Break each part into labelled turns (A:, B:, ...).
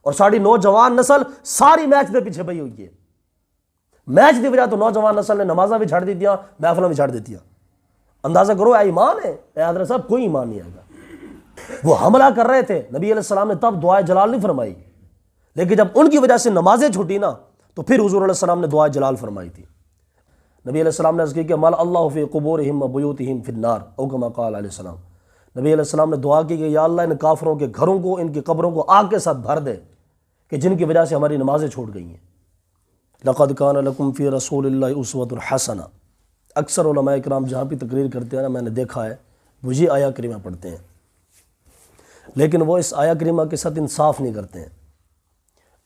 A: اور ساری نوجوان نسل ساری میچ دے پیچھے پئی ہوئی ہے. میچ دی وجہ تو نوجوان نسل نے نمازاں بھی چھڑ دیتیاں, محفلاں بھی چھڑ دیتیاں. اندازہ کرو اے ایمان ہے, اے حضرت صاحب کوئی ایمان نہیں آئے گا. وہ حملہ کر رہے تھے, نبی علیہ السلام نے تب دعائے جلال نہیں فرمائی, لیکن جب ان کی وجہ سے نمازیں چھوٹی نا تو پھر حضور علیہ السلام نے دعائے جلال فرمائی تھی. نبی علیہ السلام نے عرض کی کہ مال اللہ فی قبورہم و بیوتہم فی النار او کما قال علیہ السلام. نبی علیہ السلام نے دعا کی کہ یا اللہ ان کافروں کے گھروں کو, ان کی قبروں کو آگ کے ساتھ بھر دے کہ جن کی وجہ سے ہماری نمازیں چھوٹ گئی ہیں. لقد کان لکم فی رسول اللہ اسوۃ حسنہ. اکثر علماء کرام جہاں بھی تقریر کرتے ہیں نا, میں نے دیکھا ہے وہ یہ آیا کریمہ پڑھتے ہیں, لیکن وہ اس آیا کریمہ کے ساتھ انصاف نہیں کرتے ہیں.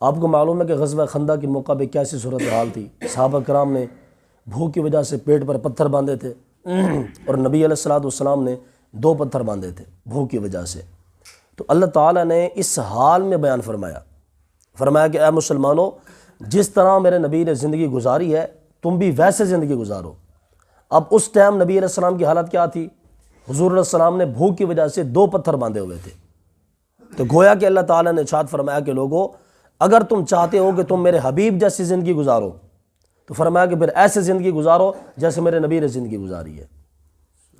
A: آپ کو معلوم ہے کہ غزوہ خندق کے موقع پہ کیسی صورتحال تھی. صحابہ کرام نے بھوک کی وجہ سے پیٹ پر پتھر باندھے تھے اور نبی علیہ السلام نے 2 پتھر باندھے تھے بھوک کی وجہ سے. تو اللہ تعالیٰ نے اس حال میں بیان فرمایا کہ اے مسلمانوں, جس طرح میرے نبی نے زندگی گزاری ہے تم بھی ویسے زندگی گزارو. اب اس ٹائم نبی علیہ السلام کی حالت کیا تھی؟ حضور علیہ السلام نے بھوک کی وجہ سے 2 پتھر باندھے ہوئے تھے. تو گویا کہ اللہ تعالیٰ نے ارشاد فرمایا کہ لوگوں, اگر تم چاہتے ہو کہ تم میرے حبیب جیسی زندگی گزارو تو فرمایا کہ پھر ایسے زندگی گزارو جیسے میرے نبی نے زندگی گزاری ہے.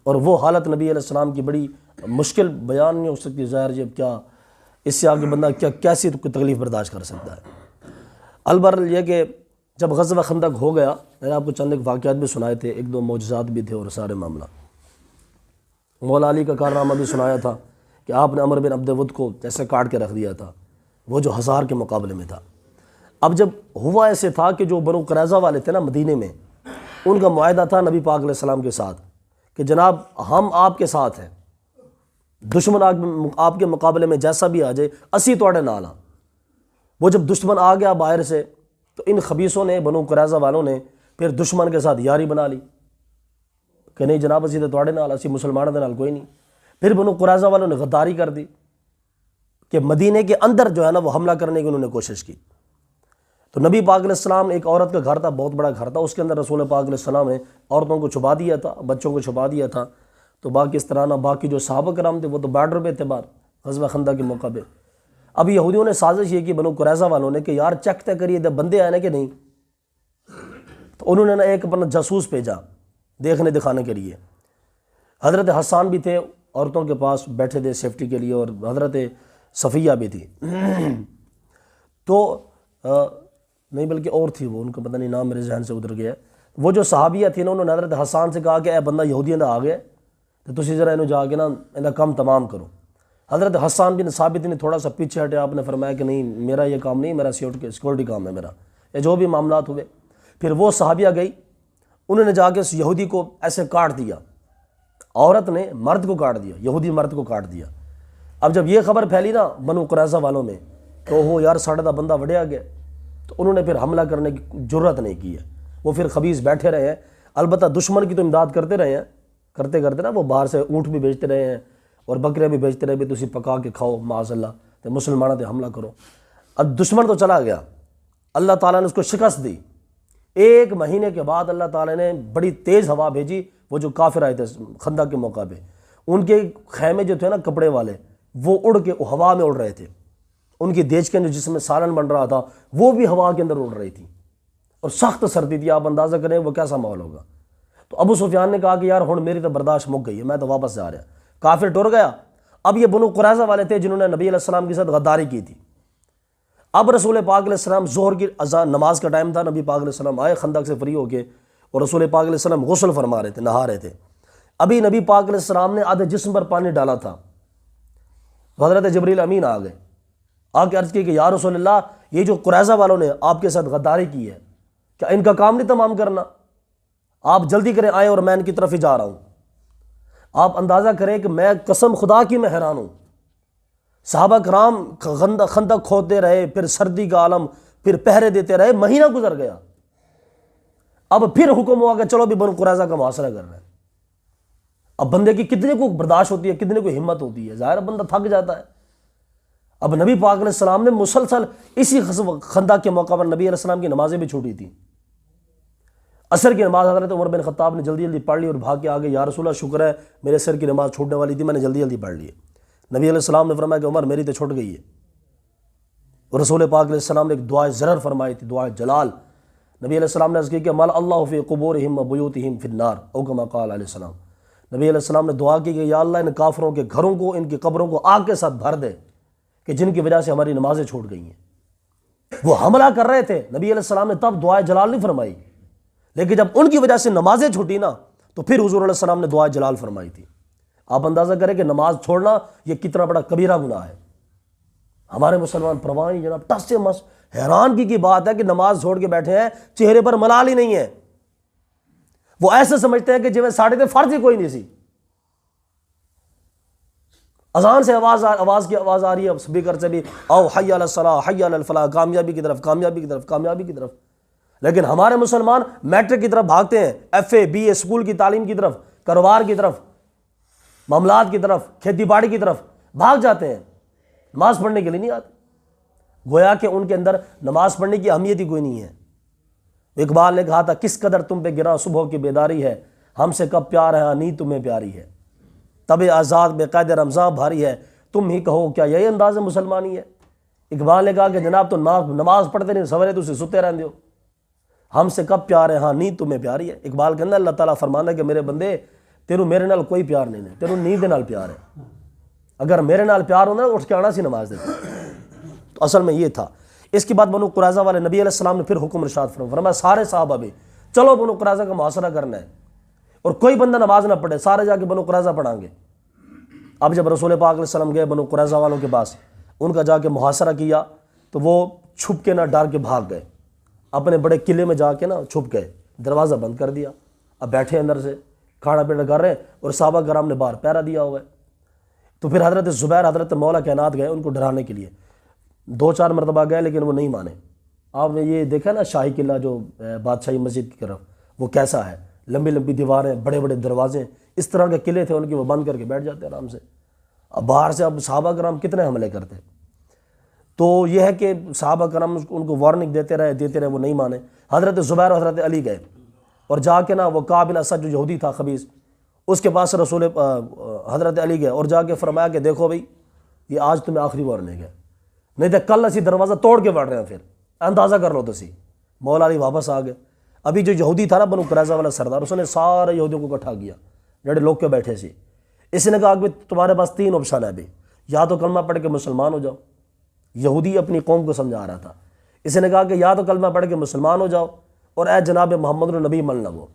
A: اور وہ حالت نبی علیہ السلام کی بڑی مشکل بیان نہیں ہو سکتی. ظاہر جب کیا اس سے آگے بندہ کیسی تکلیف برداشت کر سکتا ہے. البرحال یہ کہ جب غزوہ خندق ہو گیا, میں نے آپ کو چند ایک واقعات بھی سنائے تھے, 1-2 معجزات بھی تھے اور سارے معاملہ. مولا علی کا کارنامہ بھی سنایا تھا کہ آپ نے عمر بن عبد ود کو جیسے کاٹ کے رکھ دیا تھا, وہ جو 1000 کے مقابلے میں تھا. اب جب ہوا ایسے تھا کہ جو بنو قریظہ والے تھے نا مدینے میں, ان کا معاہدہ تھا نبی پاک علیہ السلام کے ساتھ کہ جناب ہم آپ کے ساتھ ہیں, دشمن آپ کے مقابلے میں جیسا بھی آ جائے اسی توڑے نال ہاں. وہ جب دشمن آ گیا باہر سے تو ان خبیثوں نے, بنو قریظہ والوں نے پھر دشمن کے ساتھ یاری بنا لی کہ نہیں جناب اسی تو توڑے نال, اسی مسلمانوں دے نال کوئی نہیں. پھر بنو قریظہ والوں نے غداری کر دی کہ مدینے کے اندر جو ہے نا وہ حملہ کرنے کی انہوں نے کوشش کی. تو نبی پاک علیہ السلام, ایک عورت کا گھر تھا, بہت بڑا گھر تھا, اس کے اندر رسول پاک علیہ السلام نے عورتوں کو چھپا دیا تھا, بچوں کو چھپا دیا تھا. تو باقی اس طرح نہ باقی جو صحابہ کرام تھے وہ تو بارڈر پہ تھے باہر غزوہ خندق کے موقع پہ. اب یہودیوں نے سازش یہ کی بنو قریظہ والوں نے کہ یار چیک طے کریے دے بندے آئے نا کہ نہیں. تو انہوں نے نا ایک اپنا جاسوس بھیجا دیکھنے دکھانے کے لیے. حضرت حسان بھی تھے عورتوں کے پاس بیٹھے تھے سیفٹی کے لیے, اور حضرت صفیہ بھی تھی. تو نہیں بلکہ اور تھی وہ, ان کا پتہ نہیں نام میرے ذہن سے ادھر گیا. وہ جو صحابیہ تھی نا, انہوں نے حضرت حسان سے کہا کہ اے بندہ یہودیاں دا آ گئے تو تسی ذرا انہوں جا کے نا انہاں کام تمام کرو. حضرت حسان بن ثابت نے تھوڑا سا پیچھے ہٹے, آپ نے فرمایا کہ نہیں میرا یہ کام نہیں, میرا سیکورٹی کام ہے میرا, یا جو بھی معاملات ہوئے. پھر وہ صحابیہ گئی, انہوں نے جا کے اس یہودی کو ایسے کاٹ دیا, عورت نے مرد کو کاٹ دیا, یہودی مرد کو کاٹ دیا. اب جب یہ خبر پھیلی نا بنو قریظہ والوں میں تو وہ یار ساڑھے دا بندہ وڑیا گیا. تو انہوں نے پھر حملہ کرنے کی جرت نہیں کی ہے. وہ پھر خبیث بیٹھے رہے ہیں, البتہ دشمن کی تو امداد کرتے رہے ہیں, کرتے نا وہ باہر سے اونٹ بھی بیچتے رہے ہیں اور بکرے بھی بیچتے رہے بھی تسی پکا کے کھاؤ معاذ اللہ, تو مسلمانوں تے حملہ کرو. اب دشمن تو چلا گیا, اللہ تعالیٰ نے اس کو شکست دی. 1 مہینے کے بعد اللہ تعالیٰ نے بڑی تیز ہوا بھیجی. وہ جو کافر آئے تھے خندق کے موقع پہ, ان کے خیمے جو تھے نا کپڑے والے, وہ اڑ کے ہوا میں اڑ رہے تھے. ان کی دیچکیں جو جس میں سالن بن رہا تھا وہ بھی ہوا کے اندر اڑ رہی تھی, اور سخت سردی تھی. آپ اندازہ کریں وہ کیسا ماحول ہوگا. تو ابو سفیان نے کہا کہ یار ہن میری تو برداشت مک گئی ہے, میں تو واپس جا رہا. کافر ٹر گیا. اب یہ بنو قریظہ والے تھے جنہوں نے نبی علیہ السلام کے ساتھ غداری کی تھی. اب رسول پاک علیہ السلام ظہر کی اذان نماز کا ٹائم تھا, نبی پاک علیہ السلام آئے خندق سے فری ہو کے, اور رسول پاک علیہ السلام غسل فرما رہے تھے, نہا رہے تھے. ابھی نبی پاک علیہ السلام نے آدھے جسم پر پانی ڈالا تھا, حضرت جبریل امین آ گئے, آ کے عرض کی کہ یا رسول اللہ یہ جو قریظہ والوں نے آپ کے ساتھ غداری کی ہے, کیا ان کا کام نہیں تمام کرنا؟ آپ جلدی کریں آئے اور میں ان کی طرف ہی جا رہا ہوں. آپ اندازہ کریں کہ میں قسم خدا کی میں حیران ہوں. صحابہ کرام خندق کھودتے رہے, پھر سردی کا عالم, پھر پہرے دیتے رہے, مہینہ گزر گیا. اب پھر حکم ہوا کہ چلو بھی بنو قریظہ کا محاصرہ کر رہے ہیں. اب بندے کی کتنے کو برداشت ہوتی ہے, کتنے کو ہمت ہوتی ہے, ظاہر بندہ تھک جاتا ہے. اب نبی پاک علیہ السلام نے مسلسل اسی خندق کے موقع پر نبی علیہ السلام کی نمازیں بھی چھوٹی تھیں. عصر کی نماز حضرت عمر بن خطاب نے جلدی جلدی پڑھ لی اور بھاگ کے آگے, یا رسول اللہ شکر ہے میرے عصر کی نماز چھوٹنے والی تھی, میں نے جلدی جلدی پڑھ لی. نبی علیہ السلام نے فرمایا کہ عمر میری تو چھوٹ گئی ہے. اور رسول پاک علیہ السلام نے ایک دعائے ضرر فرمائی تھی، دعائے جلال. نبی علیہ السلام نے عرض کی کہ مل اللہ فی قبورہم و بیوتہم فی النار او کما قال علیہ السلام. نبی علیہ السلام نے دعا کی کہ یا اللہ ان کافروں کے گھروں کو، ان کی قبروں کو آگ کے ساتھ بھر دے کہ جن کی وجہ سے ہماری نمازیں چھوٹ گئی ہیں. وہ حملہ کر رہے تھے، نبی علیہ السلام نے تب دعائے جلال نہیں فرمائی، لیکن جب ان کی وجہ سے نمازیں چھوٹی نا تو پھر حضور علیہ السلام نے دعائے جلال فرمائی تھی. آپ اندازہ کریں کہ نماز چھوڑنا یہ کتنا بڑا کبیرہ گناہ ہے. ہمارے مسلمان پرواہ نہیں جناب، ٹس سے مس. حیران کی بات ہے کہ نماز چھوڑ کے بیٹھے ہیں، چہرے پر ملال ہی نہیں ہے. وہ ایسے سمجھتے ہیں کہ جو ساڑھے تے فرض ہی کوئی نہیں سی. اذان سے آواز کی آواز آ رہی ہے اسپیکر سے بھی، او حی علی الصلاۃ حی علی الفلاح، کامیابی کی طرف کامیابی کی طرف کامیابی کی طرف. لیکن ہمارے مسلمان میٹرک کی طرف بھاگتے ہیں، F A B A school کی تعلیم کی طرف، کاروبار کی طرف، معاملات کی طرف، کھیتی باڑی کی طرف بھاگ جاتے ہیں، نماز پڑھنے کے لیے نہیں آتے. گویا کہ ان کے اندر نماز پڑھنے کی اہمیت ہی کوئی نہیں ہے. اقبال نے کہا تھا کس قدر تم پہ گرا صبح کی بیداری ہے، ہم سے کب پیار ہے نیند تمہیں پیاری ہے، تب آزاد بے قید رمضان بھاری ہے، تم ہی کہو کیا یہی انداز مسلمانی ہے. اقبال نے کہا کہ جناب تو نماز پڑھتے نہیں، سویرے تو ستے رہتے ہو، ہم سے کب پیار ہے نیند تمہیں پیاری ہے. اقبال کہنا اللہ تعالیٰ فرمانا کہ میرے بندے تینوں میرے نال کوئی پیار نہیں ہے، تینوں نیند نال پیار ہے. اگر میرے نال پیار ہونا اٹھ کے آنا سی نماز دیتے. تو اصل میں یہ تھا. اس کے بعد بنو قریظہ والے نبی علیہ السلام نے پھر حکم ارشاد فرمایا سارے صحابہ بھی چلو بنو قریظہ کا محاصرہ کرنا ہے، اور کوئی بندہ نماز نہ پڑھے، سارے جا کے بنو قریظہ پڑھائیں گے. اب جب رسول پاک علیہ السلام گئے بنو قریظہ والوں کے پاس، ان کا جا کے محاصرہ کیا تو وہ چھپ کے نہ ڈر کے بھاگ گئے، اپنے بڑے قلعے میں جا کے نا چھپ گئے، دروازہ بند کر دیا. اب بیٹھے اندر سے کھانا پینا کر رہے ہیں اور صحابہ کرام نے باہر پہرا دیا ہوا ہے. تو پھر حضرت زبیر حضرت مولا کائنات گئے ان کو ڈرانے کے لیے. 2-4 مرتبہ گئے لیکن وہ نہیں مانے. آپ نے یہ دیکھا نا شاہی قلعہ جو بادشاہی مسجد کی طرف، وہ کیسا ہے، لمبی لمبی دیواریں، بڑے بڑے دروازے، اس طرح کے قلعے تھے ان کے، وہ بند کر کے بیٹھ جاتے آرام سے. اب باہر سے اب صحابہ کرام کتنے حملے کرتے. تو یہ ہے کہ صحابہ کرام ان کو وارننگ دیتے رہے، وہ نہیں مانے. حضرت زبیر اور حضرت علی گئے اور جا کے نا وہ کعب بن اسد جو یہودی تھا خبیث، اس کے پاس رسول حضرت علی گئے اور جا کے فرمایا کہ دیکھو بھائی یہ آج تمہیں آخری وارننگ ہے، نہیں تو کل اسی دروازہ توڑ کے بیٹھ رہے ہیں. پھر اندازہ کر لو تو سی. مولا علی واپس آ گئے. ابھی جو یہودی تھا نا بنو قریظہ والا سردار، اس نے سارے یہودیوں کو اکٹھا کیا جڑے لوگ کے بیٹھے سی. اس نے کہا کہ تمہارے پاس 3 آپشن ہے ابھی، یا تو کلمہ پڑھ کے مسلمان ہو جاؤ. یہودی اپنی قوم کو سمجھا رہا تھا. اس نے کہا کہ یا تو کلمہ پڑھ کے مسلمان ہو جاؤ اور اے جناب محمد النبی من لو،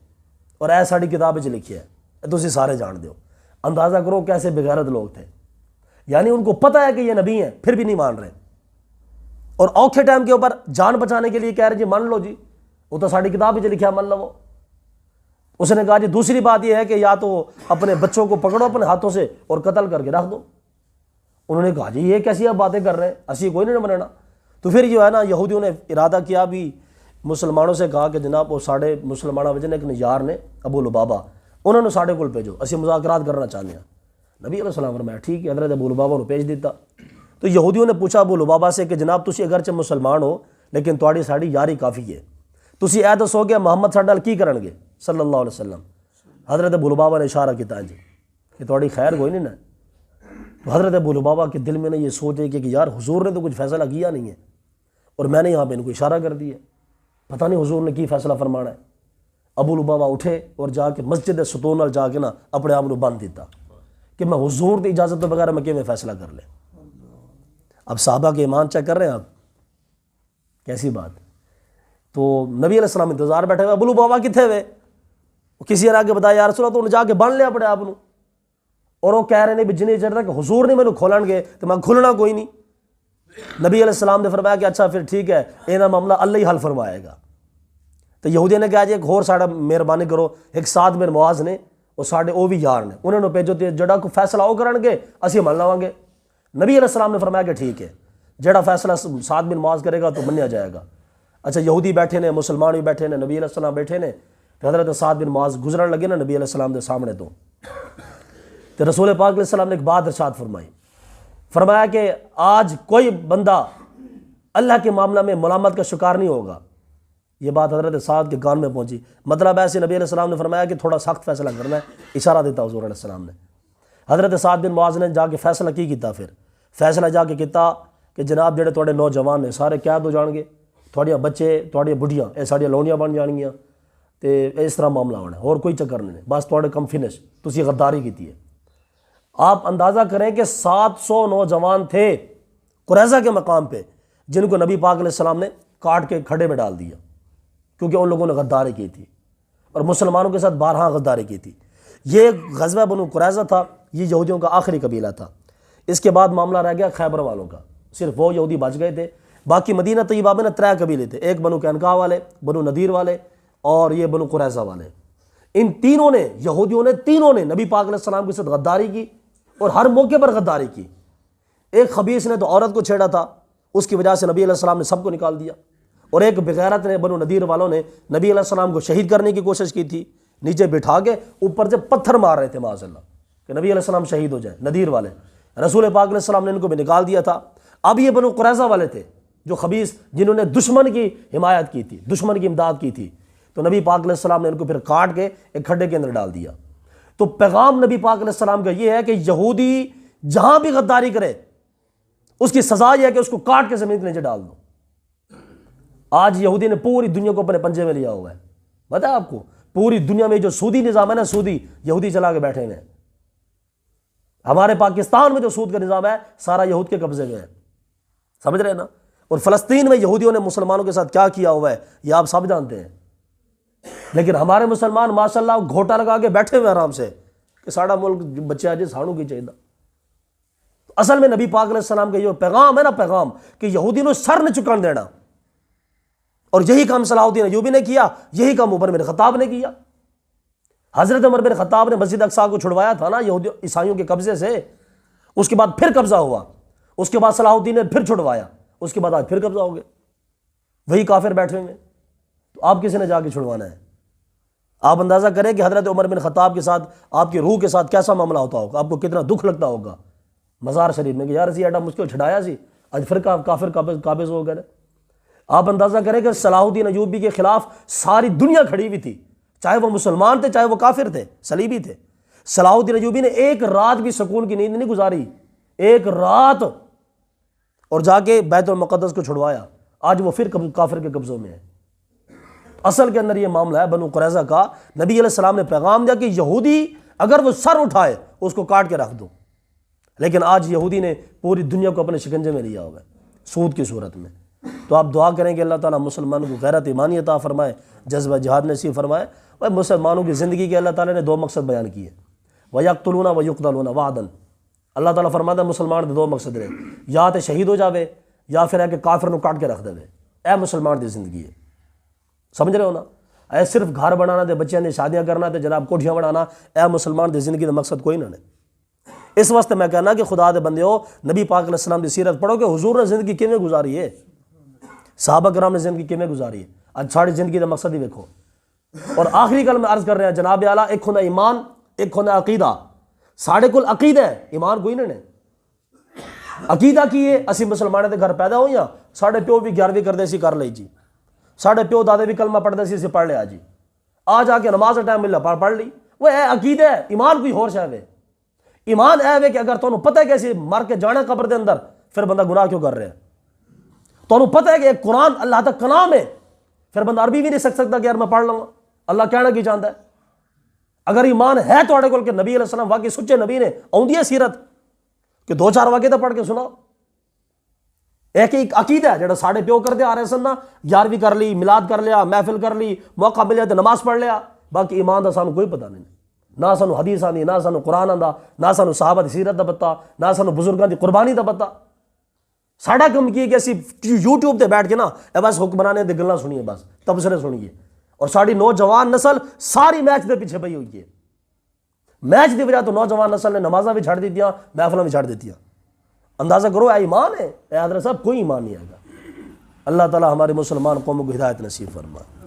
A: اور اے ساڑی کتاب وچ لکھی ہے تو اسی سارے جان دیو. اندازہ کرو کیسے بغیرت لوگ تھے. یعنی ان کو پتہ ہے کہ یہ نبی ہیں پھر بھی نہیں مان رہے، اور اوکھے ٹائم کے اوپر جان بچانے کے لیے کہہ رہے جی مان لو جی، وہ تو ساڑی کتاب وچ لکھا ہے من لو. اس نے کہا جی دوسری بات یہ ہے کہ یا تو اپنے بچوں کو پکڑو اپنے ہاتھوں سے اور قتل کر کے رکھ دو. انہوں نے کہا جی یہ کیسی آپ باتیں کر رہے ہیں، اسی کوئی نہیں بنانا. تو پھر جو ہے نا یہودیوں نے ارادہ کیا بھی، مسلمانوں سے کہا کہ جناب وہ ساڑھے مسلمانوں وجہ ایک یار نے ابو لبابہ، انہوں نے ساڑھے کول بھیجو، اسی مذاکرات کرنا چاہتے ہیں. نبی علیہ السلام فرمایا ٹھیک ہے. حضرت ابو لبابہ نے بھیج دیتا. تو یہودیوں نے پوچھا ابو لبابہ سے کہ جناب تسی اگرچہ مسلمان ہو لیکن تواڈی ساڑی یاری کافی ہے، تسی اے دسو کہ محمد ساڈے نال کی کرن گے صلی اللہ علیہ وسلم. حضرت ابو لبابہ نے اشارہ کیتا جی کہ تواڈی خیر کوئی نہیں نا. تو حضرت ابو لبابہ کے دل میں نے یہ سوچ ہے کہ یار حضور نے تو کچھ فیصلہ کیا نہیں ہے اور میں نے یہاں پہ ان کو اشارہ کر دیا، پتہ نہیں حضور نے کی فیصلہ فرمانا ہے. ابو لبابہ اٹھے اور جا کے مسجد ستون نال جا کے نا اپنے آپ کو باندھ دیتا کہ میں حضور کی اجازت تو بغیر میں کیویں فیصلہ کر لیں. اب صحابہ کے ایمان چیک کر رہے ہیں آپ، کیسی بات. تو نبی علیہ السلام انتظار بیٹھے ہوئے، ابو لبابہ کتنے ہوئے، کسی نے آ کے بتایا یا رسول اللہ، تو انہیں جا کے بن لیا اپنے آپ کو. اور وہ کہہ رہے ہیں بھی جنہیں چڑھتا کہ حضور نے مینوں کھولن گے تو میں کھلنا کوئی نہیں. نبی علیہ السلام نے فرمایا کہ اچھا پھر ٹھیک ہے، یہ معاملہ اللہ ہی حل فرمائے گا. تو یہودی نے کہا جی ایک اور ساڑا مہربانی کرو، ایک سعد بن معاذ نے، وہ ساڑے وہ بھی یار نے، انہوں نے بھیجو تے جڑا کو فیصلہ وہ کرن گے اسی من لواں گے. نبی علیہ السلام نے فرمایا کہ ٹھیک ہے، جڑا فیصلہ سعد بن معاذ کرے گا تو منیا جائے گا. اچھا یہودی بیٹھے نے، مسلمان بھی بیٹھے نے، نبی علیہ السلام بیٹھے نے. تو حضرت سعد بن معاذ گزرن لگے نا نبی علیہ السلام کے سامنے تو رسول پاک علیہ السلام نے ایک بات ارشاد فرمائی، فرمایا کہ آج کوئی بندہ اللہ کے معاملہ میں ملامت کا شکار نہیں ہوگا. یہ بات حضرت سعد کے کان میں پہنچی. مطلب ایسے نبی علیہ السلام نے فرمایا کہ تھوڑا سخت فیصلہ کرنا ہے، اشارہ دیتا حضور علیہ السلام نے. حضرت سعد بن معاذ نے جا کے فیصلہ کیتا، پھر فیصلہ جا کے کیتا کہ جناب جڑے تھوڑے نوجوان نے سارے قید ہو جان گے، تھوڑے بچے تھوڑیاں بڑھیاں یہ ساڑیاں لونیاں بن جان گیاں، تے اس طرح معاملہ ہونا ہے، اور کوئی چکر نہیں ہے، بس تھوڑے کم فنش تسی غداری کیتی ہے۔ آپ اندازہ کریں کہ 700 نوجوان تھے قریظہ کے مقام پہ جن کو نبی پاک علیہ السلام نے کاٹ کے کھڈے میں ڈال دیا، کیونکہ ان لوگوں نے غداری کی تھی اور مسلمانوں کے ساتھ بارہا غداری کی تھی۔ یہ غزوہ بنو قریظہ تھا، یہ یہودیوں کا آخری قبیلہ تھا۔ اس کے بعد معاملہ رہ گیا خیبر والوں کا، صرف وہ یہودی بچ گئے تھے، باقی مدینہ طیبہ میں 3 قبیلے تھے، ایک بنو قینقاع والے، بنو نذیر والے اور یہ بنو قریظہ والے۔ ان تینوں نے، یہودیوں نے تینوں نے نبی پاک علیہ السلام کے ساتھ غداری کی اور ہر موقع پر غداری کی۔ ایک خبیث نے تو عورت کو چھیڑا تھا، اس کی وجہ سے نبی علیہ السلام نے سب کو نکال دیا، اور ایک بغیرت نے، بنو نذیر والوں نے نبی علیہ السلام کو شہید کرنے کی کوشش کی تھی، نیچے بٹھا کے اوپر سے پتھر مار رہے تھے معاذ اللہ کہ نبی علیہ السلام شہید ہو جائیں۔ نذیر والے، رسول پاک علیہ السلام نے ان کو بھی نکال دیا تھا۔ اب یہ بنو قریظہ والے تھے جو خبیث، جنہوں نے دشمن کی حمایت کی تھی، دشمن کی امداد کی تھی، تو نبی پاک علیہ السلام نے ان کو پھر کاٹ کے ایک کھڈے کے اندر ڈال دیا۔ تو پیغام نبی پاک علیہ السلام کا یہ ہے کہ یہودی جہاں بھی غداری کرے اس کی سزا یہ ہے کہ اس کو کاٹ کے زمین کے نیچے ڈال دو۔ آج یہودی نے پوری دنیا کو اپنے پنجے میں لیا ہوا ہے، پتہ ہے آپ کو، پوری دنیا میں جو سودی نظام ہے نا، سودی یہودی چلا کے بیٹھے ہیں۔ ہمارے پاکستان میں جو سود کا نظام ہے سارا یہود کے قبضے میں ہے، سمجھ رہے ہیں نا؟ اور فلسطین میں یہودیوں نے مسلمانوں کے ساتھ کیا کیا ہوا ہے یہ آپ سب جانتے ہیں، لیکن ہمارے مسلمان ماشاءاللہ گھوٹا لگا کے بیٹھے ہوئے آرام سے کہ ساڑا ملک بچے آجے ساڑوں کی چاہیے۔ اصل میں نبی پاک علیہ السلام کا یہ پیغام ہے نا، پیغام کہ یہودی نے سر نہ چکن دینا، اور یہی کام صلاح الدین ایوبی نے کیا، یہی کام عمر بن خطاب نے کیا۔ حضرت عمر بن خطاب نے مسجد اقصیٰ کو چھڑوایا تھا نا عیسائیوں کے قبضے سے، اس کے بعد پھر قبضہ ہوا، اس کے بعد صلاح الدین نے پھر چھڑوایا، اس کے بعد آج پھر قبضہ ہو گیا، وہی کافر بیٹھے ہوئے ہیں۔ تو آپ کسی نے جا کے چھڑوانا ہے؟ آپ اندازہ کریں کہ حضرت عمر بن خطاب کے ساتھ، آپ کی روح کے ساتھ کیسا معاملہ ہوتا ہوگا، آپ کو کتنا دکھ لگتا ہوگا مزار شریف میں کہ یار اسی ایڈا مشکل چھڑایا سی، آج پھر کافر قابض ہو گئے۔ آپ اندازہ کریں کہ صلاح الدین ایوبی کے خلاف ساری دنیا کھڑی ہوئی تھی، چاہے وہ مسلمان تھے چاہے وہ کافر تھے، صلیبی تھے۔ صلاح الدین ایوبی نے ایک رات بھی سکون کی نیند نہیں گزاری، ایک رات، اور جا کے بیت المقدس کو چھڑوایا۔ آج وہ پھر کافر کے قبضوں میں ہے۔ اصل کے اندر یہ معاملہ ہے بنو قریظہ کا۔ نبی علیہ السلام نے پیغام دیا کہ یہودی اگر وہ سر اٹھائے اس کو کاٹ کے رکھ دو، لیکن آج یہودی نے پوری دنیا کو اپنے شکنجے میں لیا ہوا ہے سود کی صورت میں۔ تو آپ دعا کریں کہ اللہ تعالیٰ مسلمانوں کو غیرت ایمانی عطا فرمائے، جذبہ جہاد نصیب فرمائے۔ اور مسلمانوں کی زندگی کے اللہ تعالیٰ نے 2 مقصد بیان کیے، وَيَقْتُلُونَ وَيُقْتَلُونَ وَعْدًا۔ اللہ تعالیٰ فرماتا ہے مسلمان دے 2 مقصد رہے، یا تے شہید ہو جاوے یا پھر ہے کہ کافر نو کاٹ کے رکھ دے۔ اے مسلمان دی زندگی ہے، سمجھ رہے ہو نا؟ اے صرف گھر بنانا تے بچیاں دی شادیاں کرنا تے جناب کوٹھیاں بنانا، اے مسلمان دی زندگی دا مقصد کوئی نہ ہے۔ اس واسطے میں کہنا کہ خدا دے بندے ہو، نبی پاک علیہ السلام دی سیرت پڑھو کہ حضور نے زندگی کیویں گزاری ہے، صحابہ کرام نے زندگی کیویں گزاری ہے۔ اج ساری زندگی دا مقصد ہی دیکھو۔ اور آخری گل میں عرض کر رہے ہیں جناب اعلیٰ، ایک ہوندا ایمان، ایک ہوندا عقیدہ۔ ساڑے کول عقیدہ ہے، ایمان کوئی نہیں ہے۔ عقیدہ کی ہے، اسی مسلمانوں دے گھر پیدا ہوئے ہیں، ساڑے پیو بھی 11ویں کردے سی کر لئی جی، ساڑے پیو دادے بھی کلمہ پڑھتے سی پڑھ لیا جی، آج آ کے نماز کا ٹائم ملا پڑھ لی۔ وہ اے عقیدہ ہے، ایمان کوئی ہور شے ہے۔ ایمان اے ہے کہ اگر تانوں پتہ ہے کہ اسی مر کے جانا قبر دے اندر، پھر بندہ گناہ کیوں کر رہا ہے؟ تانوں پتہ ہے کہ ایک قرآن اللہ کا کلام ہے، پھر بندہ عربی بھی نہیں سکھ سکتا کہ یار میں پڑھ لوں گا، اللہ کہنا کی چاہتا ہے۔ اگر ایمان ہے تواڈے کول کہ نبی علیہ السلام واقعی سچے نبی نے، آؤندی ہے سیرت کہ 2-4 واقعے تو پڑھ کے سناؤ۔ ایک عقیدہ ہے جڑا ساڑے پیو کرتے آ رہے سن نا، 11ویں کر لی، میلاد کر لیا، محفل کر لی، موقع ملیا تو نماز پڑھ لیا، باقی ایمان دا سانو کوئی پتہ نہیں، نہ سانو حدیث آندی، نہ سانو قرآن آندا، نہ سانو صحابہ دی سیرت دا پتہ، نہ سانو بزرگاں دی قربانی دا پتہ۔ ساڑا کم کی کہ اسی یوٹیوب تے بیٹھ کے نا بس حکمرانے دی گلاں سنیے، بس تبصرے سنیے، اور ساری نوجوان نسل ساری میچ دے پیچھے پئی ہوئی ہے۔ میچ دی وجہ تو نوجوان نسل نے نمازاں بھی چھڑ دیتیاں، محفلاں بھی چھڑ دیتیاں۔ اندازہ کرو اے ایمان ہے، اے حضرت صاحب کوئی ایمان نہیں آئے گا۔ اللہ تعالیٰ ہمارے مسلمان قوموں کو ہدایت نصیب فرمائے۔